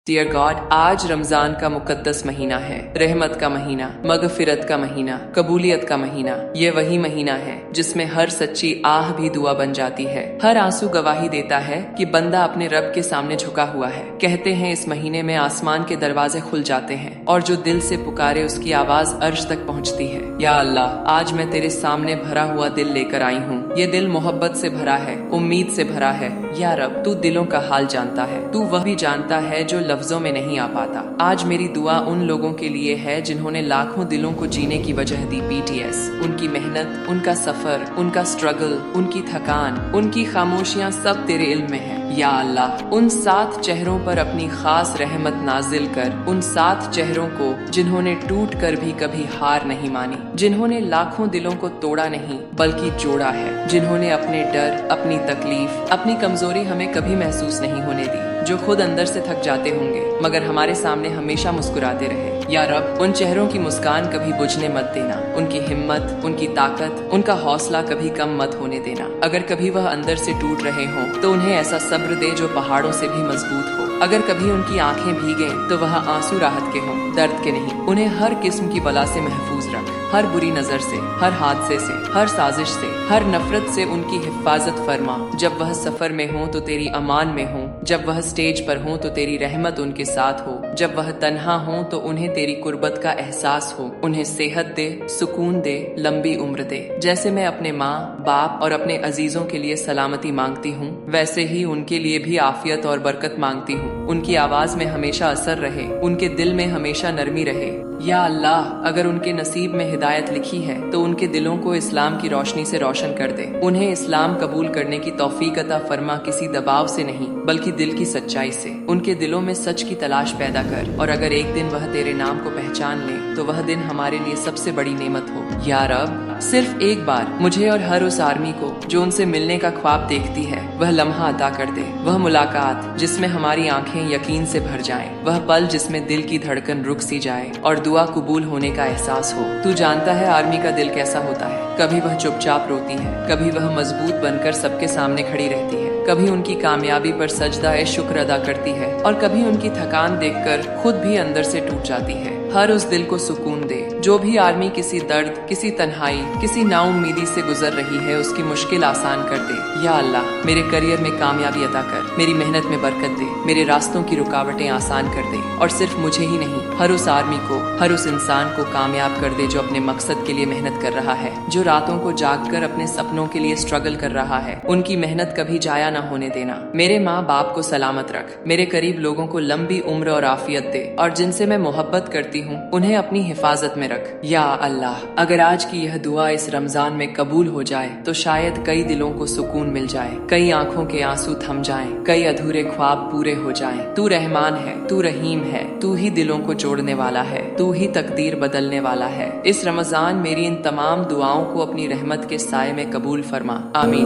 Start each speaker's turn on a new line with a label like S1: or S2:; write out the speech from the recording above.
S1: Dear God, आज रमजान का मुकद्दस महीना है, रहमत का महीना, मगफिरत का महीना, कबूलियत का महीना। ये वही महीना है जिसमें हर सच्ची आह भी दुआ बन जाती है, हर आंसू गवाही देता है कि बंदा अपने रब के सामने झुका हुआ है। कहते हैं इस महीने में आसमान के दरवाजे खुल जाते हैं और जो दिल से पुकारे उसकी आवाज अर्श तक पहुँचती है। या अल्लाह, आज मैं तेरे सामने भरा हुआ दिल लेकर आई हूँ। ये दिल मोहब्बत से भरा है, उम्मीद से भरा है। या रब, तू दिलों का हाल जानता है, तू वह भी जानता है जो लफ्जों में नहीं आ पाता। आज मेरी दुआ उन लोगों के लिए है जिन्होंने लाखों दिलों को जीने की वजह दी। BTS, उनकी मेहनत, उनका सफर, उनका स्ट्रगल, उनकी थकान, उनकी खामोशियां सब तेरे इल्म में है। या अल्लाह, उन 7 चेहरों पर अपनी खास रहमत नाजिल कर, उन 7 चेहरों को जिन्होंने टूट कर भी कभी हार नहीं मानी, जिन्होंने लाखों दिलों को तोड़ा नहीं बल्कि जोड़ा है, जिन्होंने अपने डर, अपनी तकलीफ, अपनी कमजोरी हमें कभी महसूस नहीं होने दी, जो खुद अंदर से थक जाते होंगे मगर हमारे सामने हमेशा मुस्कुराते रहे। या रब, उन चेहरों की मुस्कान कभी बुझने मत देना, उनकी हिम्मत, उनकी ताकत, उनका हौसला कभी कम मत होने देना। अगर कभी वह अंदर से टूट रहे हों तो उन्हें ऐसा सब्र दे जो पहाड़ों से भी मजबूत हो। अगर कभी उनकी आंखें भीगे तो वह आंसू राहत के हों, दर्द के नहीं। उन्हें हर किस्म की बला से महफूज रख, हर बुरी नजर से, हर हादसे से, हर साजिश से, हर नफरत से उनकी हिफाजत फरमा। जब वह सफर में हो तो तेरी अमान में हो, जब वह स्टेज पर हो तो तेरी रहमत उनके साथ हो, जब वह तन्हा हो तो उन्हें तेरी कुर्बत का एहसास हो। उन्हें सेहत दे, सुकून दे, लंबी उम्र दे। जैसे मैं अपने माँ, बाप और अपने अजीजों के लिए सलामती मांगती हूँ, वैसे ही उनके लिए भी आफियत और बरकत मांगती हूँ। उनकी आवाज में हमेशा असर रहे, उनके दिल में हमेशा नरमी रहे। या अल्लाह, अगर उनके नसीब में हिदायत लिखी है तो उनके दिलों को इस्लाम की रोशनी से रोशन कर दे। उन्हें इस्लाम कबूल करने की तौफीक अता फरमा, किसी दबाव से नहीं बल्कि दिल की सच्चाई से। उनके दिलों में सच की तलाश पैदा कर, और अगर एक दिन वह तेरे नाम को पहचान ले तो वह दिन हमारे लिए सबसे बड़ी नेमत हो। या रब, सिर्फ एक बार मुझे और हर उस आर्मी को जो उनसे मिलने का ख्वाब देखती है वह लम्हा अता कर दे, वह मुलाकात जिसमें हमारी आंखें यकीन से भर जाएं, वह पल जिसमें दिल की धड़कन रुक सी जाए और दुआ कबूल होने का एहसास हो। तू जानता है आर्मी का दिल कैसा होता है। कभी वह चुपचाप रोती है, कभी वह मजबूत बनकर सबके सामने खड़ी रहती है, कभी उनकी कामयाबी पर सजदा शुक्र अदा करती है और कभी उनकी थकान देखकर खुद भी अंदर से टूट जाती है। हर उस दिल को सुकून दे जो भी आर्मी किसी दर्द, किसी तन्हाई, किसी नाउम्मीदी से गुजर रही है, उसकी मुश्किल आसान कर दे। या अल्लाह, मेरे करियर में कामयाबी अता कर, मेरी मेहनत में बरकत दे, मेरे रास्तों की रुकावटें आसान कर दे, और सिर्फ मुझे ही नहीं, हर उस आर्मी को, हर उस इंसान को कामयाब कर दे जो अपने मकसद के लिए मेहनत कर रहा है, जो रातों को जाग कर अपने सपनों के लिए स्ट्रगल कर रहा है। उनकी मेहनत कभी जाया न होने देना। मेरे माँ बाप को सलामत रख, मेरे करीब लोगों को लंबी उम्र और आफियत दे, और जिनसे मैं मोहब्बत करती हूँ उन्हें अपनी हिफाजत में रख। या अल्लाह, अगर आज की यह दुआ इस रमजान में कबूल हो जाए तो शायद कई दिलों को सुकून मिल जाए, कई आंखों के आंसू थम जाएं, कई अधूरे ख्वाब पूरे हो जाएं। तू रहमान है, तू रहीम है, तू ही दिलों को जोड़ने वाला है, तू ही तकदीर बदलने वाला है। इस रमजान मेरी इन तमाम दुआओं को अपनी रहमत के साए में कबूल फरमा। आमीन।